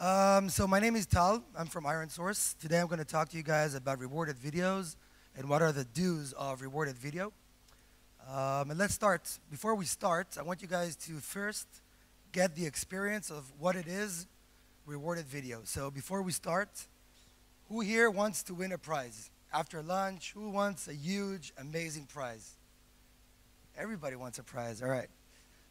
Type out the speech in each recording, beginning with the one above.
So my name is Tal. I'm from Iron Source. Today I'm going to talk to you guys about rewarded videos and what are the do's of rewarded video. And let's start. Before we start, I want you guys to first get the experience of what it is, rewarded video. So before we start, who here wants to win a prize? After lunch, who wants a huge, amazing prize? Everybody wants a prize, all right.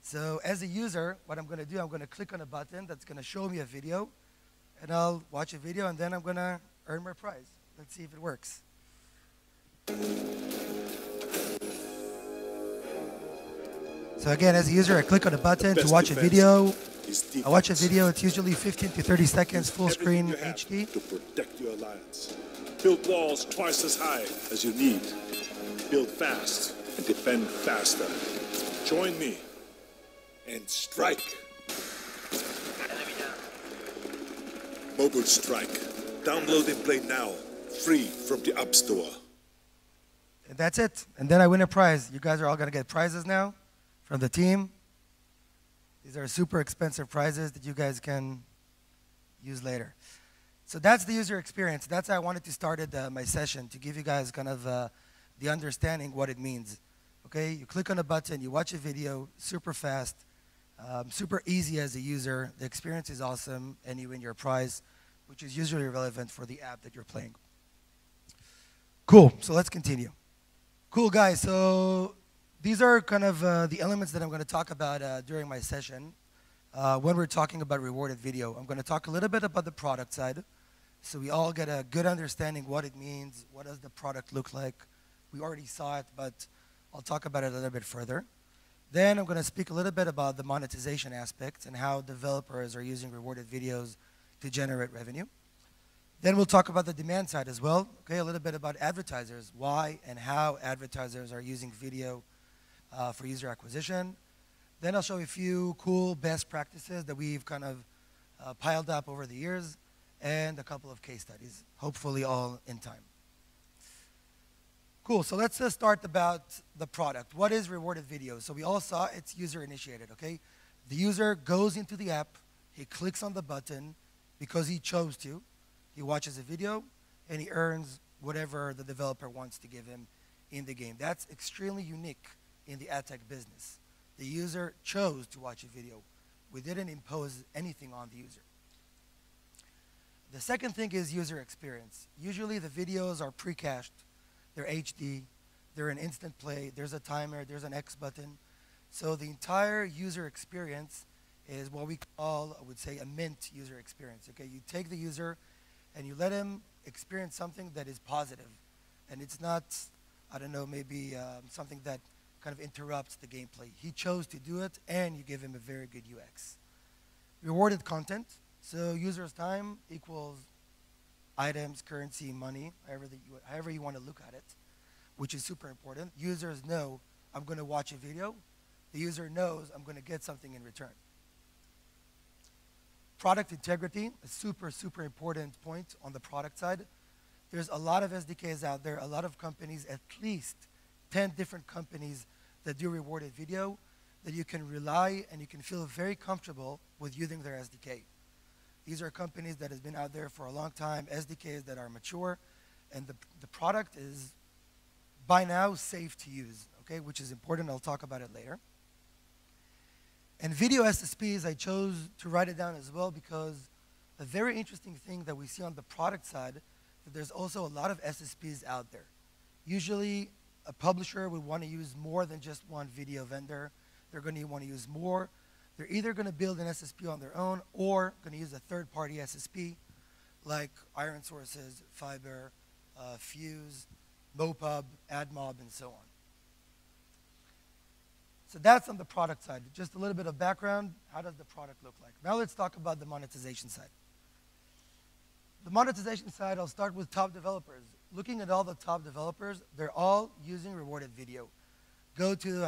So as a user, what I'm going to do, I'm going to click on a button that's going to show me a video, and I'll watch a video, and then I'm going to earn my prize. Let's see if it works. So again, as a user, I click on a button to watch a video. I watch a video, it's usually 15 to 30 seconds, full screen HD. To protect your alliance. Build walls twice as high as you need. Build fast and defend faster. Join me and strike. Mobile Strike. Download and play now. Free from the App Store. And that's it. And then I win a prize. You guys are all going to get prizes now from the team. These are super expensive prizes that you guys can use later. So that's the user experience. That's how I wanted to start my session, to give you guys kind of the understanding what it means. Okay, you click on a button, you watch a video, super fast, super easy as a user. The experience is awesome, and you win your prize, which is usually relevant for the app that you're playing. Cool, so let's continue. Cool, guys, so these are kind of the elements that I'm going to talk about during my session when we're talking about rewarded video. I'm going to talk a little bit about the product side, so we all get a good understanding what it means, what does the product look like. We already saw it, but I'll talk about it a little bit further. Then I'm going to speak a little bit about the monetization aspect and how developers are using rewarded videos to generate revenue. Then we'll talk about the demand side as well, okay, a little bit about advertisers, why and how advertisers are using video for user acquisition. Then I'll show you a few cool best practices that we've kind of piled up over the years, and a couple of case studies, hopefully all in time. Cool, so let's start about the product. What is rewarded video? So we all saw it's user initiated, okay? The user goes into the app, he clicks on the button because he chose to, he watches a video, and he earns whatever the developer wants to give him in the game. That's extremely unique in the ad tech business. The user chose to watch a video. We didn't impose anything on the user. The second thing is user experience. Usually the videos are pre-cached. They're HD, they're an instant play, there's a timer, there's an X button. So the entire user experience is what we call, I would say, a mint user experience. Okay, you take the user and you let him experience something that is positive. And it's not, I don't know, maybe something that kind of interrupts the gameplay. He chose to do it, and you give him a very good UX. Rewarded content, so user's time equals items, currency, money, however you want to look at it, which is super important. Users know I'm going to watch a video. The user knows I'm going to get something in return. Product integrity, a super, super important point on the product side. There's a lot of SDKs out there, a lot of companies, at least 10 different companies that do rewarded video that you can rely and you can feel very comfortable with using their SDK. These are companies that have been out there for a long time, SDKs that are mature, and the product is, by now, safe to use, okay, which is important. I'll talk about it later. And video SSPs, I chose to write it down as well because a very interesting thing that we see on the product side, that there's also a lot of SSPs out there. Usually, a publisher would want to use more than just one video vendor. They're going to want to use more. They're either going to build an SSP on their own or going to use a third-party SSP like Iron Sources, Fiber, Fuse, Mopub, AdMob, and so on. So that's on the product side. Just a little bit of background. How does the product look like? Now let's talk about the monetization side. The monetization side, I'll start with top developers. Looking at all the top developers, they're all using rewarded video. Go to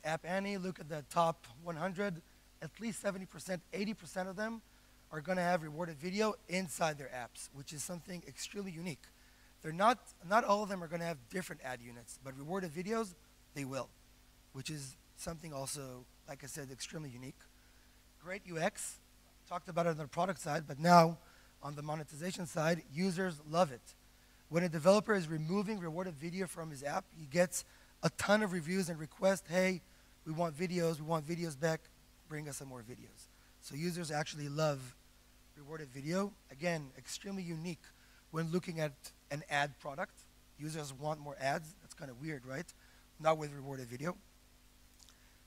App Annie, look at the top 100. At least 70%, 80% of them are going to have rewarded video inside their apps, which is something extremely unique. They're not all of them are going to have different ad units, but rewarded videos, they will, which is something also, like I said, extremely unique. Great UX, talked about it on the product side, but now on the monetization side, users love it. When a developer is removing rewarded video from his app, he gets a ton of reviews and requests, hey, we want videos back, bring us some more videos. So users actually love rewarded video. Again, extremely unique when looking at an ad product. Users want more ads. That's kind of weird, right? Not with rewarded video.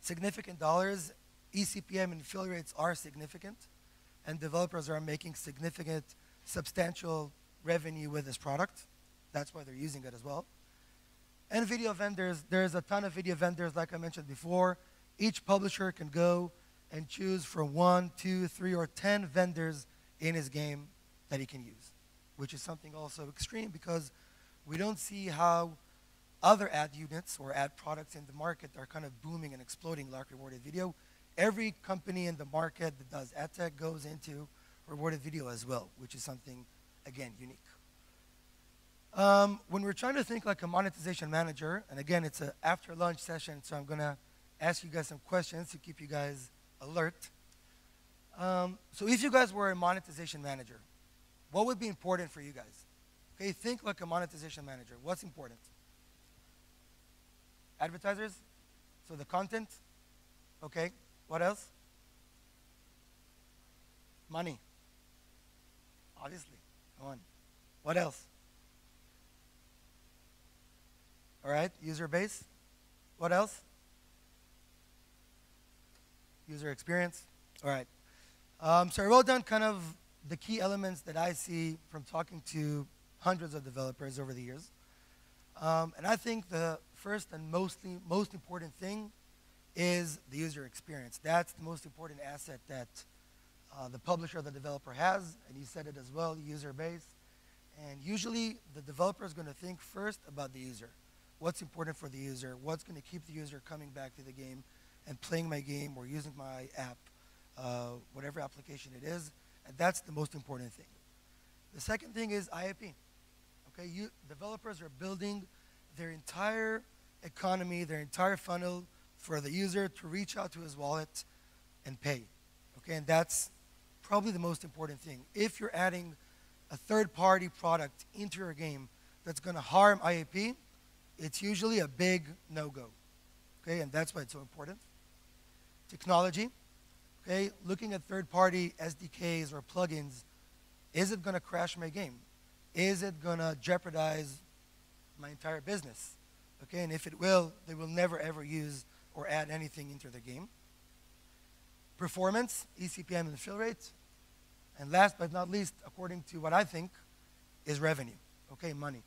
Significant dollars. eCPM and fill rates are significant, and developers are making significant, substantial revenue with this product. That's why they're using it as well. And video vendors, there's a ton of video vendors, like I mentioned before. Each publisher can go and choose from 1, 2, 3, or 10 vendors in his game that he can use, which is something also extreme because we don't see how other ad units or ad products in the market are kind of booming and exploding like rewarded video. Every company in the market that does ad tech goes into rewarded video as well, which is something, again, unique. When we're trying to think like a monetization manager, and again, it's an after lunch session, so I'm going to ask you guys some questions to keep you guys alert. So if you guys were a monetization manager, what would be important for you guys? Okay, think like a monetization manager. What's important? Advertisers? So the content? Okay, what else? Money. Obviously, come on. What else? All right, user base. What else? User experience. All right. So I wrote down kind of the key elements that I see from talking to hundreds of developers over the years. And I think the first and most important thing is the user experience. That's the most important asset that the publisher or the developer has, and you said it as well, user base. And usually the developer is going to think first about the user. What's important for the user? What's going to keep the user coming back to the game and playing my game or using my app, whatever application it is. And that's the most important thing. The second thing is IAP. Okay, developers are building their entire economy, their entire funnel for the user to reach out to his wallet and pay. Okay, and that's probably the most important thing. If you're adding a third-party product into your game that's going to harm IAP, it's usually a big no-go. Okay, and that's why it's so important. Technology. Okay, looking at third-party SDKs or plugins, is it going to crash my game? Is it going to jeopardize my entire business? Okay, and if it will, they will never ever use or add anything into their game. Performance, eCPM and fill rate. And last but not least, according to what I think, is revenue. Okay, money.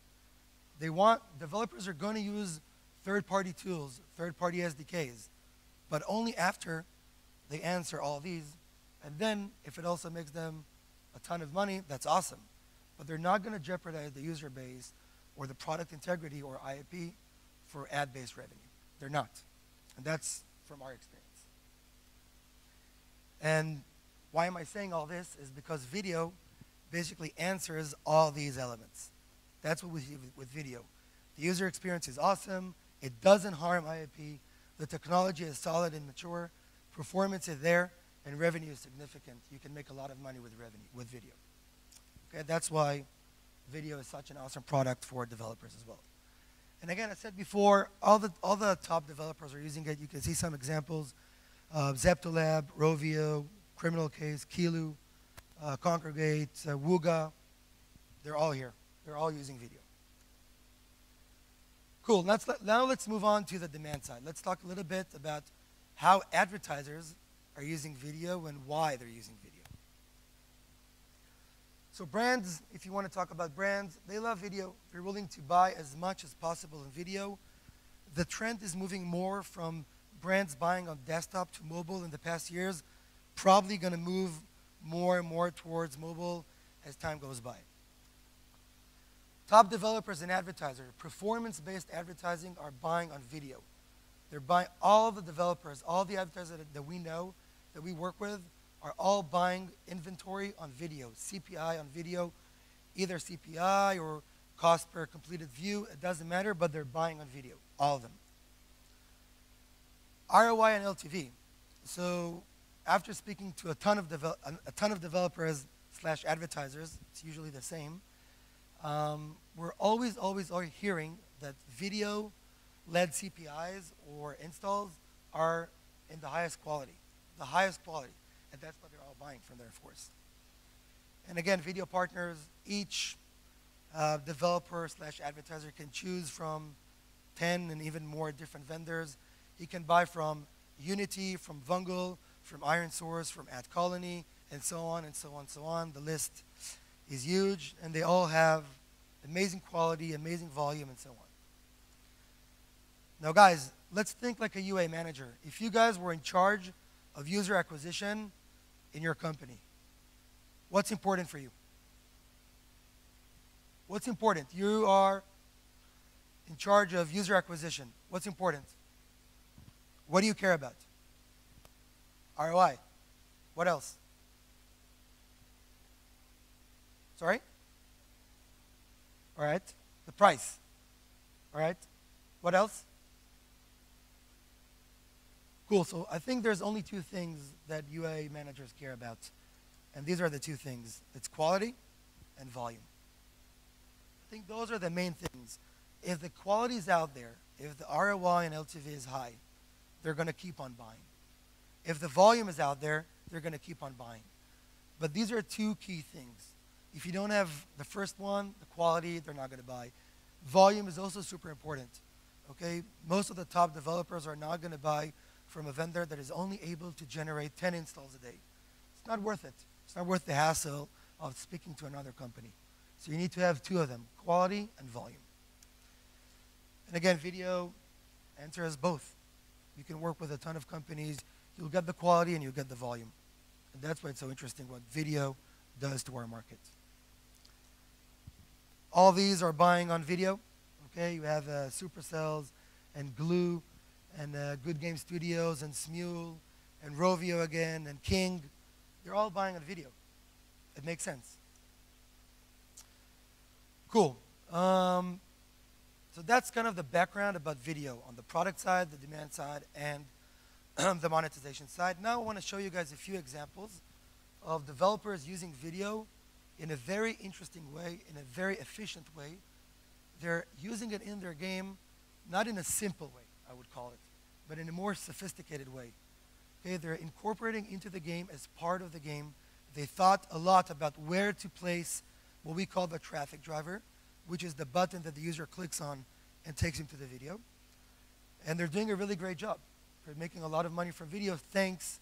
Developers are going to use third-party tools, third-party SDKs, but only after they answer all these. And then, if it also makes them a ton of money, that's awesome. But they're not going to jeopardize the user base or the product integrity or IAP for ad-based revenue. They're not. And that's from our experience. And why am I saying all this is because video basically answers all these elements. That's what we see with video. The user experience is awesome. It doesn't harm IAP. The technology is solid and mature. Performance is there, and revenue is significant. You can make a lot of money with video. Okay, that's why video is such an awesome product for developers as well. And again, I said before, all the top developers are using it. You can see some examples. Zeptolab, Rovio, Criminal Case, Kilu, Congregate, Wooga. They're all here. They're all using video. Cool. Now let's move on to the demand side. Let's talk a little bit about how advertisers are using video and why they're using video. So brands, if you want to talk about brands, they love video. They're willing to buy as much as possible in video. The trend is moving more from brands buying on desktop to mobile in the past years, probably going to move more and more towards mobile as time goes by. Top developers and advertisers, performance-based advertising are buying on video. They're buying, all the developers, all the advertisers that we know, that we work with, are all buying inventory on video, CPI on video, either CPI or cost per completed view, it doesn't matter, but they're buying on video, all of them. ROI and LTV. So after speaking to a ton of developers slash advertisers, it's usually the same, we're always hearing that video-led CPIs or installs are in the highest quality, and that's what they're all buying from there, of course. And again, video partners, each developer slash advertiser can choose from 10 and even more different vendors. He can buy from Unity, from Vungle, from Iron Source, from AdColony, and so on and so on and so on. The list is huge, and they all have amazing quality, amazing volume, and so on. Now, guys, let's think like a UA manager. If you guys were in charge of user acquisition in your company, what's important for you? What's important? You are in charge of user acquisition. What's important? What do you care about? ROI. What else? Sorry? All right. The price. All right. What else? Cool. So I think there's only two things that UA managers care about. And these are the two things. It's quality and volume. I think those are the main things. If the quality is out there, if the ROI and LTV is high, they're going to keep on buying. If the volume is out there, they're going to keep on buying. But these are two key things. If you don't have the first one, the quality, they're not going to buy. Volume is also super important. Okay? Most of the top developers are not going to buy from a vendor that is only able to generate 10 installs a day. It's not worth it. It's not worth the hassle of speaking to another company. So you need to have two of them, quality and volume. And again, video answers both. You can work with a ton of companies. You'll get the quality and you'll get the volume. And that's why it's so interesting what video does to our market. All these are buying on video. Okay, you have Supercells and Glue and Good Game Studios and Smule and Rovio again and King. They're all buying on video. It makes sense. Cool. So that's kind of the background about video on the product side, the demand side, and the monetization side. Now I want to show you guys a few examples of developers using video in a very interesting way, in a very efficient way. They're using it in their game, not in a simple way, I would call it, but in a more sophisticated way. Okay, they're incorporating into the game as part of the game. They thought a lot about where to place what we call the traffic driver, which is the button that the user clicks on and takes him to the video. And they're doing a really great job. They're making a lot of money from video thanks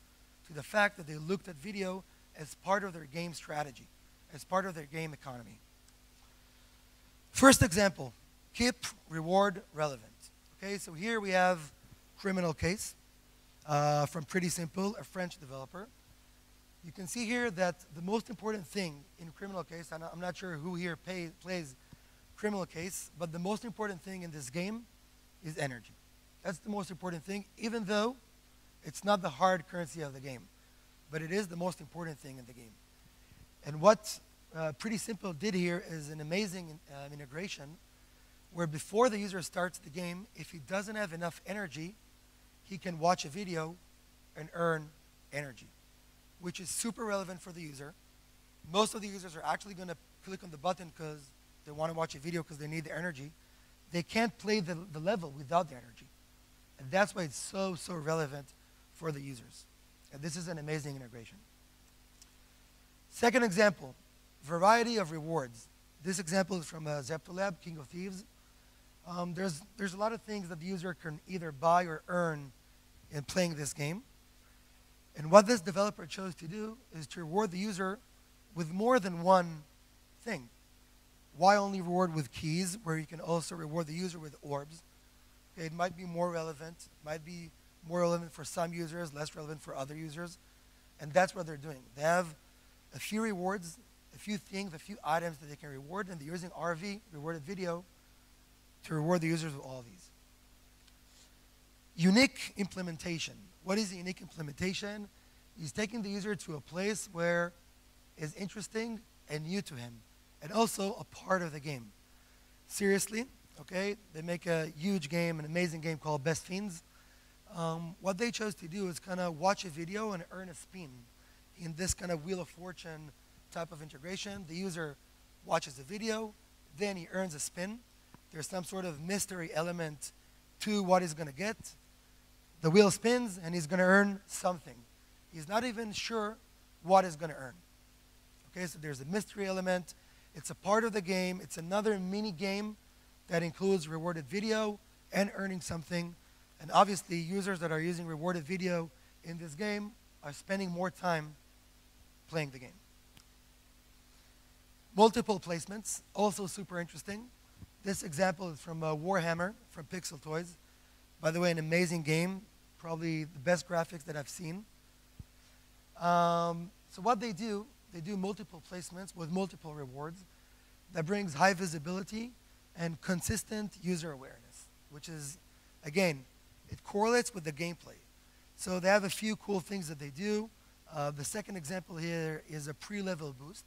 to the fact that they looked at video as part of their game strategy, as part of their game economy. First example, keep reward relevant. Okay, so here we have criminal case from Pretty Simple, a French developer. You can see here that the most important thing in criminal case, and I'm not sure who here plays criminal case, but the most important thing in this game is energy. That's the most important thing, even though it's not the hard currency of the game, but it is the most important thing in the game. And what Pretty Simple did here is an amazing integration where before the user starts the game, if he doesn't have enough energy, he can watch a video and earn energy, which is super relevant for the user. Most of the users are actually going to click on the button because they want to watch a video because they need the energy. They can't play the level without the energy. And that's why it's so relevant for the users. And this is an amazing integration. Second example, variety of rewards. This example is from Zeptolab, King of Thieves. There's a lot of things that the user can either buy or earn in playing this game. And what this developer chose to do is to reward the user with more than one thing. Why only reward with keys, where you can also reward the user with orbs? Okay, it might be more relevant, might be more relevant for some users, less relevant for other users. And that's what they're doing. They have a few rewards, a few things, a few items that they can reward, and they're using RV, rewarded video, to reward the users with all these. Unique implementation. What is a unique implementation? He's taking the user to a place where it's interesting and new to him, and also a part of the game. Seriously, okay? They make a huge game, an amazing game called Best Fiends. What they chose to do is kind of watch a video and earn a spin in this kind of Wheel of Fortune type of integration. The user watches the video, then he earns a spin. There's some sort of mystery element to what he's going to get. The wheel spins, and he's going to earn something. He's not even sure what he's going to earn. Okay, so there's a mystery element. It's a part of the game. It's another mini game that includes rewarded video and earning something. And obviously, users that are using rewarded video in this game are spending more time playing the game. Multiple placements, also super interesting. This example is from Warhammer, from Pixel Toys. By the way, an amazing game, probably the best graphics that I've seen. So what they do multiple placements with multiple rewards that brings high visibility and consistent user awareness, which is, again, it correlates with the gameplay. So they have a few cool things that they do. The second example here is a pre-level boost.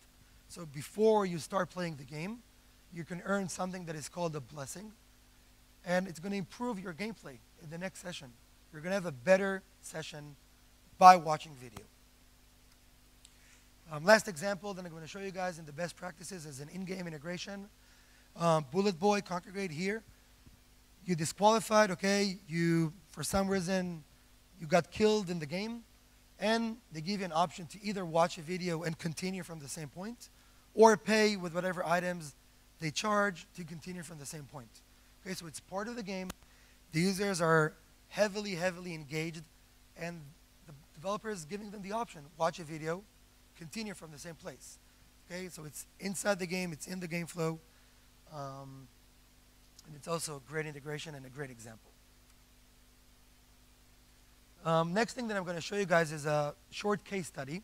So before you start playing the game, you can earn something that is called a blessing. And it's going to improve your gameplay in the next session. You're going to have a better session by watching video. Last example that I'm going to show you guys in the best practices is an in-game integration. Bullet Boy, Congregate here. You disqualified, okay? You, for some reason, you got killed in the game. And they give you an option to either watch a video and continue from the same point, or pay with whatever items they charge to continue from the same point. Okay, so it's part of the game. The users are heavily engaged, and the developer is giving them the option, watch a video, continue from the same place. Okay, so it's inside the game, it's in the game flow, and it's also a great integration and a great example. Next thing that I'm going to show you guys is a short case study,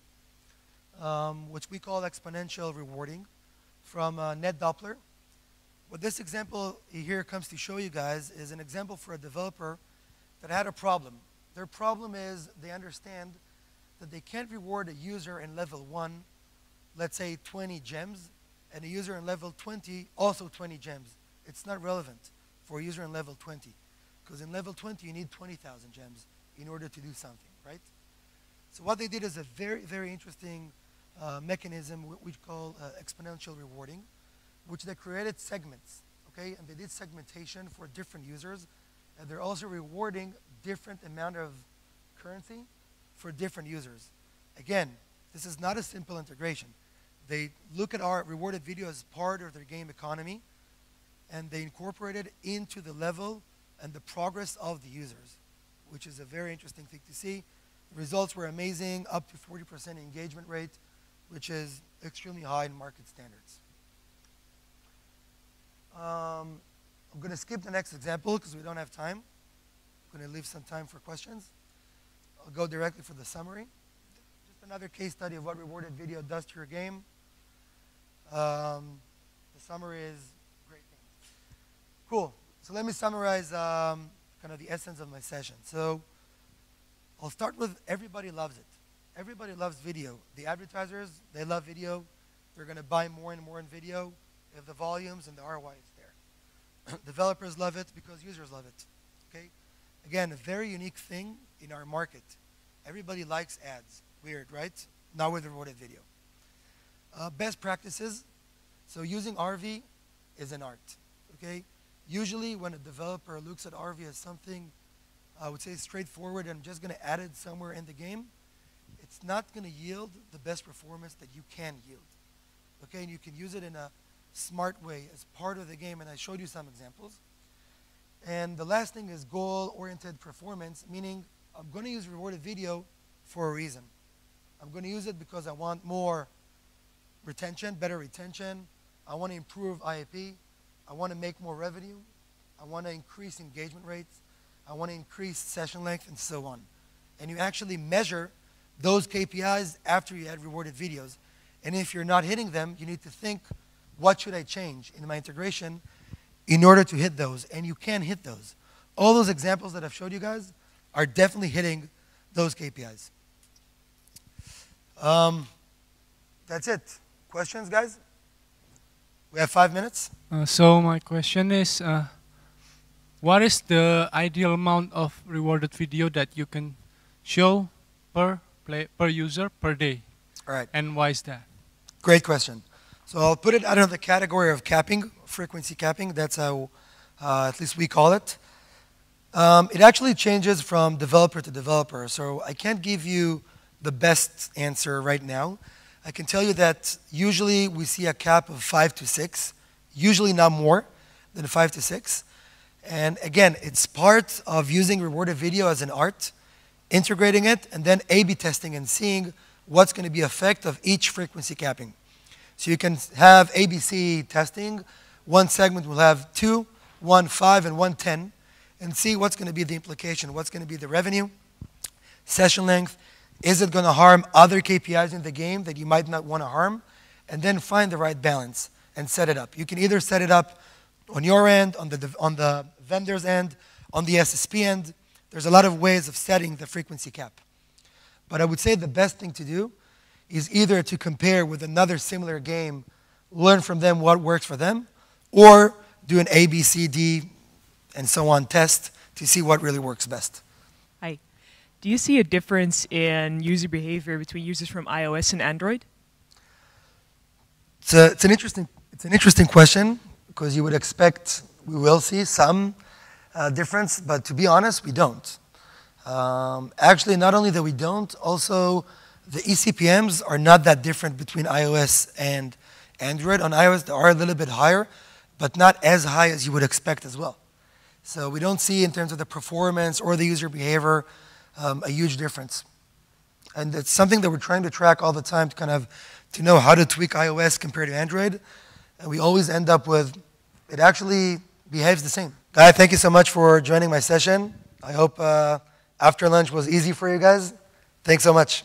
which we call Exponential Rewarding from NetDoppler. What this example here comes to show you guys is an example for a developer that had a problem. Their problem is they understand that they can't reward a user in level 1, let's say 20 gems, and a user in level 20 also 20 gems. It's not relevant for a user in level 20, because in level 20 you need 20,000 gems in order to do something, right? So what they did is a very interesting mechanism we call exponential rewarding, which they created segments, okay? And they did segmentation for different users, and they're also rewarding different amount of currency for different users. Again, this is not a simple integration. They look at our rewarded video as part of their game economy, and they incorporate it into the level and the progress of the users, which is a very interesting thing to see. The results were amazing, up to 40% engagement rate, which is extremely high in market standards. I'm going to skip the next example because we don't have time. I'm going to leave some time for questions. I'll go directly for the summary. Just another case study of what rewarded video does to your game. The summary is great thing. Cool. So let me summarize kind of the essence of my session. So I'll start with everybody loves it. Everybody loves video. The advertisers, they love video. They're going to buy more and more in video. They have the volumes and the ROI is there. Developers love it because users love it. Okay? Again, a very unique thing in our market. Everybody likes ads. Weird, right? Not with rewarded video. Best practices. So using RV is an art. Okay? Usually when a developer looks at RV as something, I would say straightforward, and I'm just going to add it somewhere in the game, it's not going to yield the best performance that you can yield. Okay, and you can use it in a smart way as part of the game, and I showed you some examples. And the last thing is goal-oriented performance, meaning I'm going to use rewarded video for a reason. I'm going to use it because I want more retention, better retention. I want to improve IAP. I want to make more revenue. I want to increase engagement rates. I want to increase session length, and so on. And you actually measure those KPIs after you add rewarded videos. And if you're not hitting them, you need to think, what should I change in my integration in order to hit those? And you can hit those. All those examples that I've showed you guys are definitely hitting those KPIs. That's it. Questions, guys? We have 5 minutes. So my question is, what is the ideal amount of rewarded video that you can show per user per day? All right. And why is that? Great question. So I'll put it under the category of capping, frequency capping. That's how at least we call it. It actually changes from developer to developer. So I can't give you the best answer right now. I can tell you that usually we see a cap of 5 to 6, usually not more than 5 to 6. And again, it's part of using rewarded video as an art, integrating it, and then A/B testing and seeing what's going to be the effect of each frequency capping. So you can have ABC testing. One segment will have 2, 1, 5, and 1, 10, and see what's going to be the implication, what's going to be the revenue, session length, is it going to harm other KPIs in the game that you might not want to harm, and then find the right balance and set it up. You can either set it up on your end, on the vendor's end, on the SSP end. There's a lot of ways of setting the frequency cap. But I would say the best thing to do is either to compare with another similar game, learn from them what works for them, or do an A, B, C, D, and so on test to see what really works best. Hi. Do you see a difference in user behavior between users from iOS and Android? It's an interesting question, because you would expect we will see some difference, but to be honest, we don't. Actually, not only that we don't, also the eCPMs are not that different between iOS and Android. On iOS, they are a little bit higher, but not as high as you would expect as well. So we don't see, in terms of the performance or the user behavior, a huge difference. And it's something that we're trying to track all the time to know how to tweak iOS compared to Android. And we always end up with, it actually behaves the same. Guy, thank you so much for joining my session. I hope after lunch was easy for you guys. Thanks so much.